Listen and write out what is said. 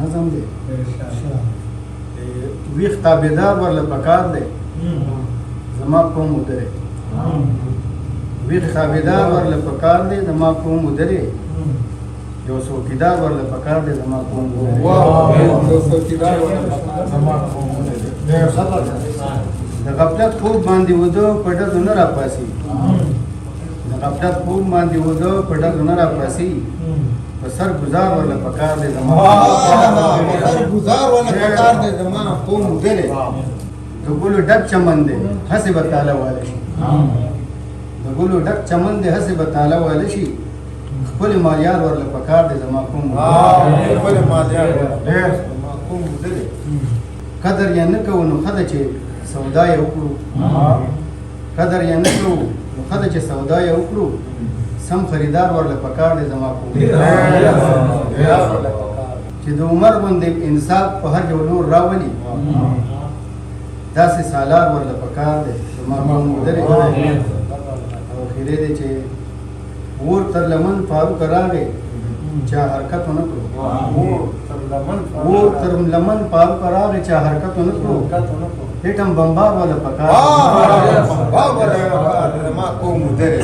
نظم دی ویخ تابعدار ورله پکار دی زما قوم ودرې ویخ تابعدار ورله پکار دی زما قوم ودرې یو څوکیدار ورله پکار دی زما قوم ودرې د غفلت خوب باندې وده په ډزو نه راپاسي د غفلت خوب باندې وده په ډزو نه راپاسي په سر گزار ورله پکار دی زما قوم ودرې د ګلو ډک چمن دی هسې به تاله والی شي د ګلو ډک چمن دی هسې به تاله والی شي خپل مالیار ورله پکار دی زما قوم ودرې قدر یې نه کوو نو ښه ده چې سودا یې وکړو قدر یې نه کوو نو ښه ده چې سودا یې وکړو سم خریدار ورله پکار دی زما قوم چې د عمر غوندې انصاف په هر یو لور راولي داسې سالار ورله پکار دی زما قوم ودرې او اخرې دی چې اور تر لمن فاروق راغی چا حرکت ونه کړو اور تر لمن فاروق راغی چا حرکت ونه کړو هټم بمبار ورله پکار دی زما قوم ودرې